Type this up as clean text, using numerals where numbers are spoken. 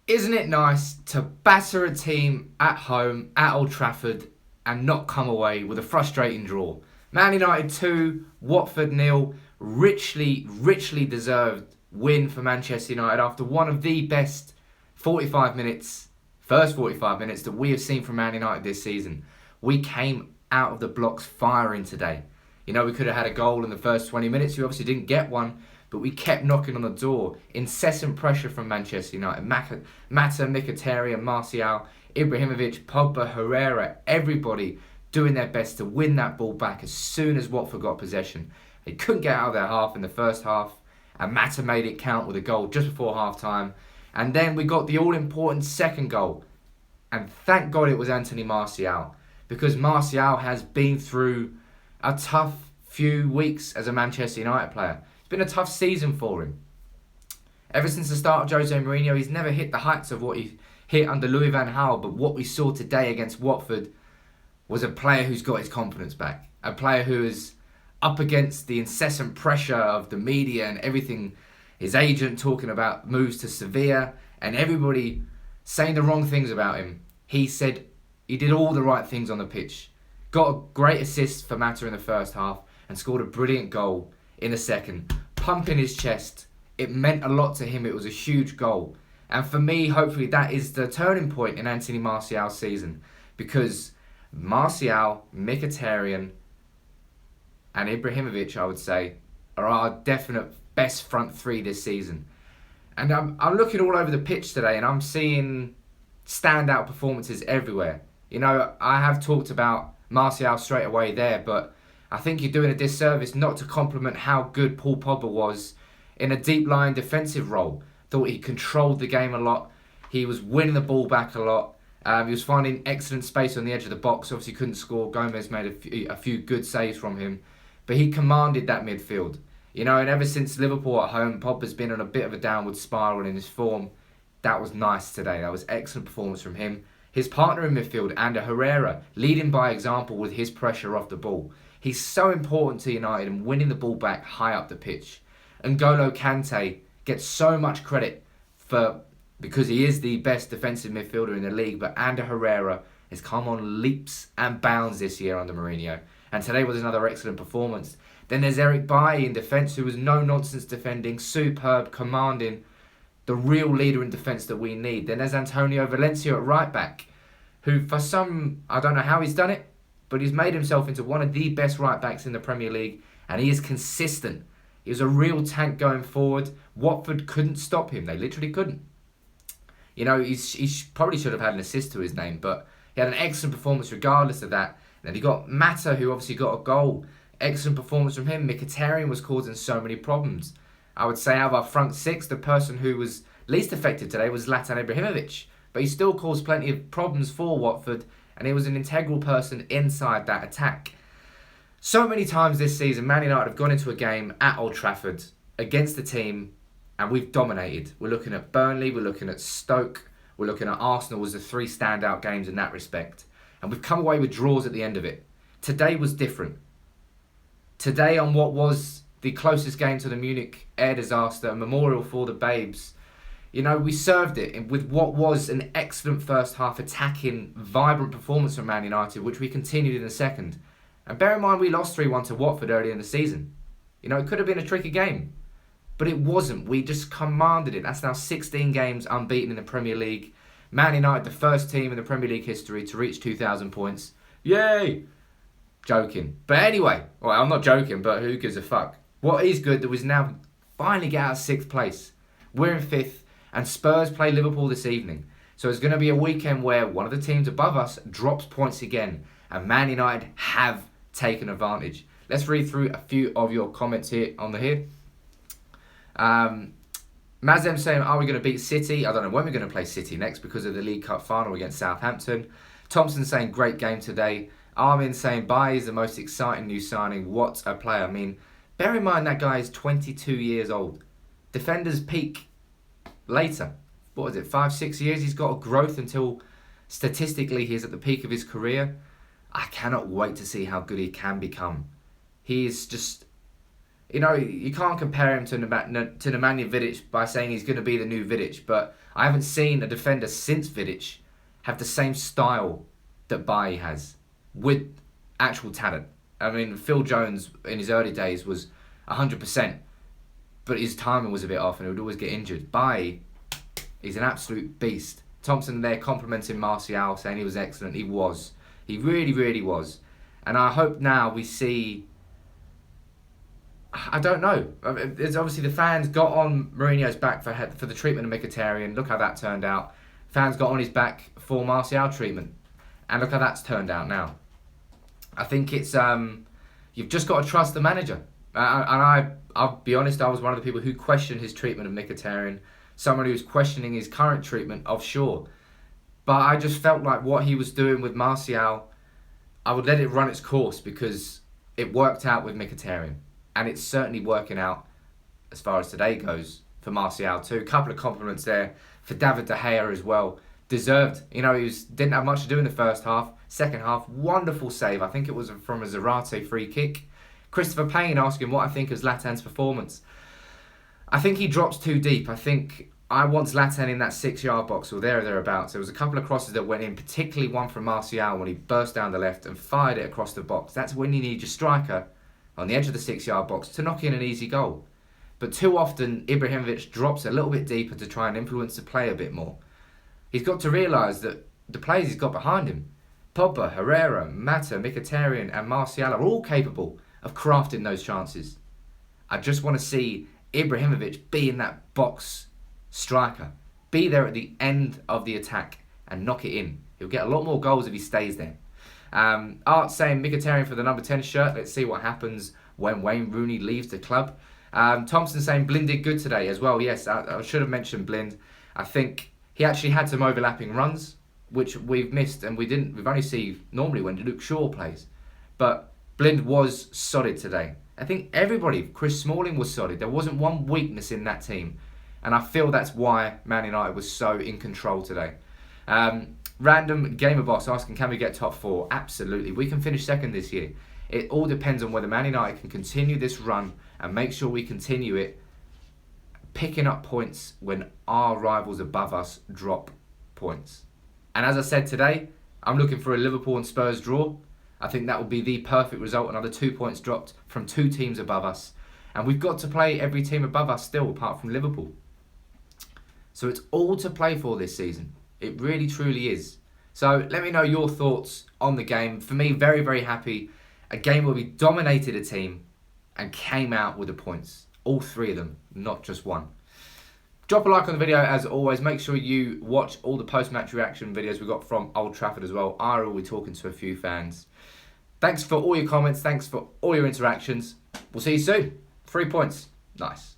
Isn't it nice to batter a team at home at Old Trafford and not come away with a frustrating draw? Man United 2, Watford 0, richly deserved win for Manchester United after one of the best 45 minutes, first 45 minutes that we have seen from Man United this season. We came out of the blocks firing today. You know, we could have had a goal in the first 20 minutes. We obviously didn't get one, but we kept knocking on the door. Incessant pressure from Manchester United. Mata, Mkhitaryan, Martial, Ibrahimovic, Pogba, Herrera, everybody doing their best to win that ball back as soon as Watford got possession. They couldn't get out of their half in the first half, and Mata made it count with a goal just before half-time. And then we got the all-important second goal. And thank God it was Anthony Martial, because Martial has been through a tough few weeks as a Manchester United player. It's been a tough season for him. Ever since the start of Jose Mourinho, he's never hit the heights of what he hit under Louis van Gaal, but what we saw today against Watford was a player who's got his confidence back. A player who is up against the incessant pressure of the media and everything, his agent talking about moves to Sevilla and everybody saying the wrong things about him. He said he did all the right things on the pitch. Got a great assist for Mata in the first half and scored a brilliant goal in the second. Pumping his chest. It meant a lot to him. It was a huge goal. And for me, hopefully that is the turning point in Anthony Martial's season. Because Martial, Mkhitaryan and Ibrahimovic, I would say, are our definite best front three this season. And I'm looking all over the pitch today and I'm seeing standout performances everywhere. You know, I have talked about Martial straight away there, but I think you're doing a disservice not to compliment how good Paul Pogba was in a deep-lying defensive role. Thought he controlled the game a lot. He was winning the ball back a lot. He was finding excellent space on the edge of the box. Obviously couldn't score. Gomez made a few good saves from him. But he commanded that midfield. You know, and ever since Liverpool at home, Pogba's been on a bit of a downward spiral in his form. That was nice today. That was excellent performance from him. His partner in midfield, Ander Herrera, leading by example with his pressure off the ball. He's so important to United and winning the ball back high up the pitch. N'Golo Kante gets so much credit because he is the best defensive midfielder in the league, but Ander Herrera has come on leaps and bounds this year under Mourinho. And today was another excellent performance. Then there's Eric Bailly in defence, who was no-nonsense defending, superb, commanding, the real leader in defence that we need. Then there's Antonio Valencia at right back, who for some, I don't know how he's done it, but he's made himself into one of the best right backs in the Premier League, and he is consistent. He was a real tank going forward. Watford couldn't stop him. They literally couldn't. You know, he probably should have had an assist to his name, but he had an excellent performance regardless of that. And then you got Mata, who obviously got a goal. Excellent performance from him. Mkhitaryan was causing so many problems. I would say out of our front six, the person who was least affected today was Zlatan Ibrahimovic. But he still caused plenty of problems for Watford, and he was an integral person inside that attack. So many times this season, Man United have gone into a game at Old Trafford against the team, and we've dominated. We're looking at Burnley, we're looking at Stoke, we're looking at Arsenal as the three standout games in that respect. And we've come away with draws at the end of it. Today was different. Today, on what was the closest game to the Munich air disaster, a memorial for the babes, you know, we served it with what was an excellent first half attacking, vibrant performance from Man United, which we continued in the second. And bear in mind, we lost 3-1 to Watford earlier in the season. You know, it could have been a tricky game, but it wasn't. We just commanded it. That's now 16 games unbeaten in the Premier League. Man United, the first team in the Premier League history to reach 2,000 points. Yay! Joking. But anyway, well, I'm not joking, but who gives a fuck? What is good that we now finally get out of 6th place. We're in 5th, and Spurs play Liverpool this evening. So it's going to be a weekend where one of the teams above us drops points again, and Man United have taken advantage. Let's read through a few of your comments here on the here. Mazem saying, are we going to beat City? I don't know when we're going to play City next because of the League Cup final against Southampton. Thompson saying, great game today. Armin saying, Bailly is the most exciting new signing. What a player. I mean, bear in mind that guy is 22 years old. Defenders peak later. What is it, 5-6 years? He's got a growth until statistically he's at the peak of his career. I cannot wait to see how good he can become. He is just You know, you can't compare him to Nemanja Vidic by saying he's going to be the new Vidic, but I haven't seen a defender since Vidic have the same style that Bailly has with actual talent. I mean, Phil Jones in his early days was 100%, but his timing was a bit off and he would always get injured. Bailly, he's an absolute beast. Thompson there complimenting Martial, saying he was excellent. He was. He really, really was. And I hope now we see... I don't know. It's obviously the fans got on Mourinho's back for the treatment of Mkhitaryan. Look how that turned out. Fans got on his back for Martial treatment. And look how that's turned out now. I think it's... you've just got to trust the manager. I'll be honest, I was one of the people who questioned his treatment of Mkhitaryan. Someone who's questioning his current treatment of Shaw. But I just felt like what he was doing with Martial, I would let it run its course because it worked out with Mkhitaryan. And it's certainly working out, as far as today goes, for Martial too. A couple of compliments there for David De Gea as well. Deserved. You know, he didn't have much to do in the first half. Second half, wonderful save. I think it was from a Zarate free kick. Christopher Payne asking what I think of Zlatan's performance. I think he drops too deep. I think I want Zlatan in that 6-yard box or thereabouts. There was a couple of crosses that went in, particularly one from Martial when he burst down the left and fired it across the box. That's when you need your striker on the edge of the 6-yard box to knock in an easy goal. But too often, Ibrahimovic drops a little bit deeper to try and influence the play a bit more. He's got to realise that the players he's got behind him, Pogba, Herrera, Mata, Mkhitaryan and Martial are all capable of crafting those chances. I just want to see Ibrahimovic be in that box striker. Be there at the end of the attack and knock it in. He'll get a lot more goals if he stays there. Art saying Mkhitaryan for the number 10 shirt. Let's see what happens when Wayne Rooney leaves the club. Thompson saying Blind did good today as well. Yes, I should have mentioned Blind. I think he actually had some overlapping runs, which we've missed, and we've only seen normally when Luke Shaw plays. But Blind was solid today. I think everybody, Chris Smalling was solid. There wasn't one weakness in that team. And I feel that's why Man United was so in control today. Random Gamer Boss asking, can we get top 4? Absolutely. We can finish second this year. It all depends on whether Man United can continue this run and make sure we continue it, picking up points when our rivals above us drop points. And as I said today, I'm looking for a Liverpool and Spurs draw. I think that would be the perfect result. Another 2 points dropped from 2 teams above us. And we've got to play every team above us still, apart from Liverpool. So it's all to play for this season. It really, truly is. So let me know your thoughts on the game. For me, very, very happy. A game where we dominated a team and came out with the points. All 3 of them, not just one. Drop a like on the video as always. Make sure you watch all the post-match reaction videos we got from Old Trafford as well. I will be talking to a few fans. Thanks for all your comments. Thanks for all your interactions. We'll see you soon. 3 points. Nice.